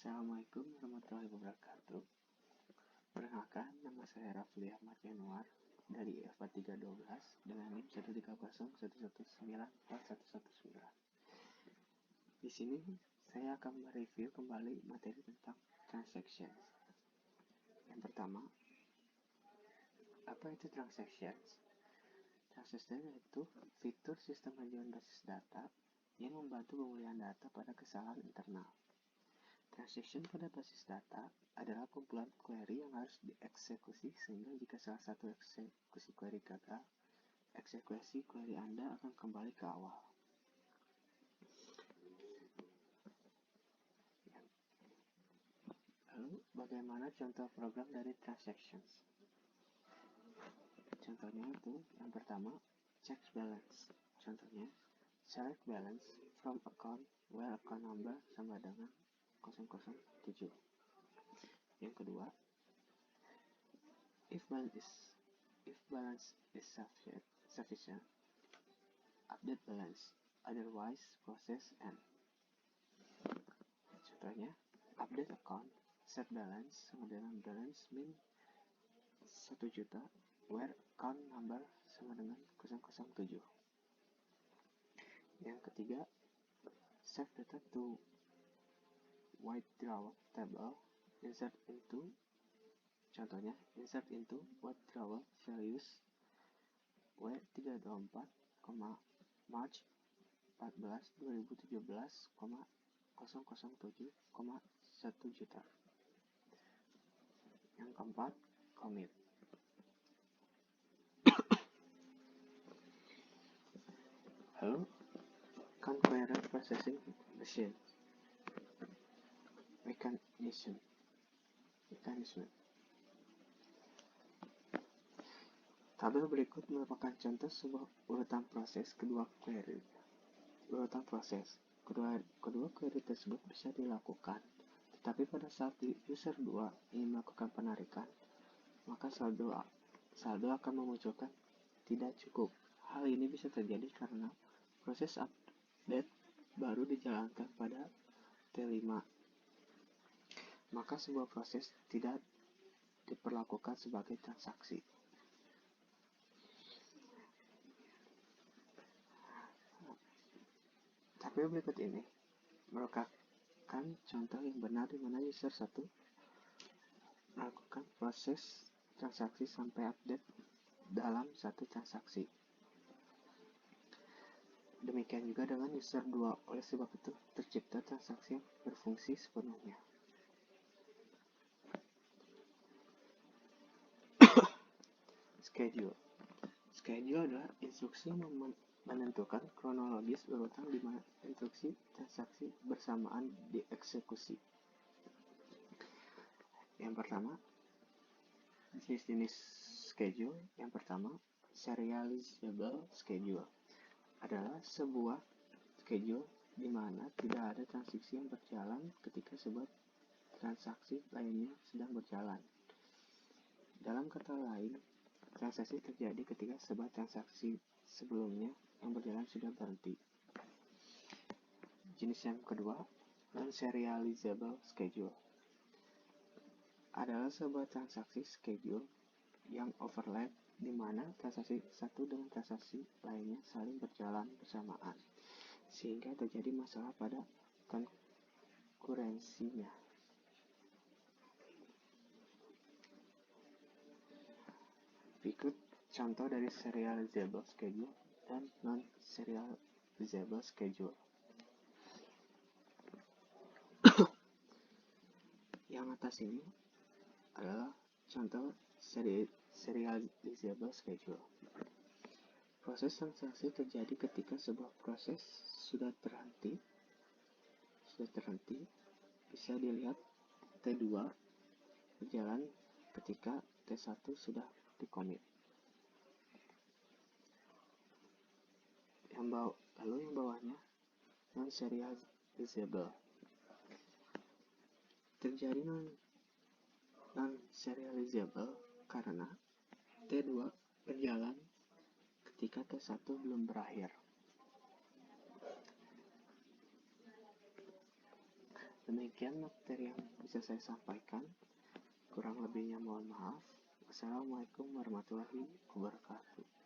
Assalamualaikum warahmatullahi wabarakatuh. Perkenalkan, nama saya Rafli Ahmad Yanuar dari IFA 312 dengan NIM 130119419. Di sini saya akan mereview kembali materi tentang transactions. Yang pertama, apa itu transactions? Transactions yaitu fitur sistem ajuan basis data yang membantu pemulihan data pada kesalahan internal. Transaction pada basis data adalah kumpulan query yang harus dieksekusi sehingga jika salah satu eksekusi query gagal, eksekusi query Anda akan kembali ke awal. Lalu, bagaimana contoh program dari transactions? Contohnya itu, yang pertama, check balance. Contohnya, select balance from account where account number sama dengan 007. Yang kedua, if balance is sufficient, update balance, otherwise process end. Contohnya, update account, set balance sama dengan balance min 1 juta, where account number sama dengan 007. Yang ketiga, save data to withdrawal table, insert into, contohnya, insert into withdrawal values W324, March 14, 2017, 007, 1 juta. Yang keempat, commit. Lalu, concurrent processing machine mechanism. Tabel berikut merupakan contoh sebuah urutan proses kedua query. Kedua query tersebut bisa dilakukan, tetapi pada saat user 2 ingin melakukan penarikan, maka saldo akan memunculkan tidak cukup. Hal ini bisa terjadi karena proses update baru dijalankan pada T5. Maka sebuah proses tidak diperlakukan sebagai transaksi. Tabel berikut ini merupakan contoh yang benar di mana user 1 melakukan proses transaksi sampai update dalam satu transaksi. Demikian juga dengan user 2, oleh sebab itu tercipta transaksi yang berfungsi sepenuhnya. Schedule adalah instruksi menentukan kronologis urutan di mana instruksi transaksi bersamaan dieksekusi. Yang pertama, jenis schedule. Yang pertama, serializable schedule adalah sebuah schedule di mana tidak ada transaksi yang berjalan ketika sebuah transaksi lainnya sedang berjalan. Dalam kata lain, transaksi terjadi ketika sebuah transaksi sebelumnya yang berjalan sudah berhenti. Jenis yang kedua, non-serializable schedule adalah sebuah transaksi schedule yang overlap di mana transaksi satu dengan transaksi lainnya saling berjalan bersamaan, sehingga terjadi masalah pada konkurensinya. Berikut contoh dari serializable schedule dan non-serializable schedule. Yang atas ini adalah contoh serializable schedule. Proses transaksi terjadi ketika sebuah proses sudah terhenti. Bisa dilihat T2 berjalan ketika T1 sudah dicommit. Lalu yang bawahnya non-serializable. Terjadi non-serializable karena T2 berjalan ketika T1 belum berakhir. Demikian materi yang bisa saya sampaikan. Kurang lebihnya mohon maaf. Wassalamualaikum warahmatullahi wabarakatuh.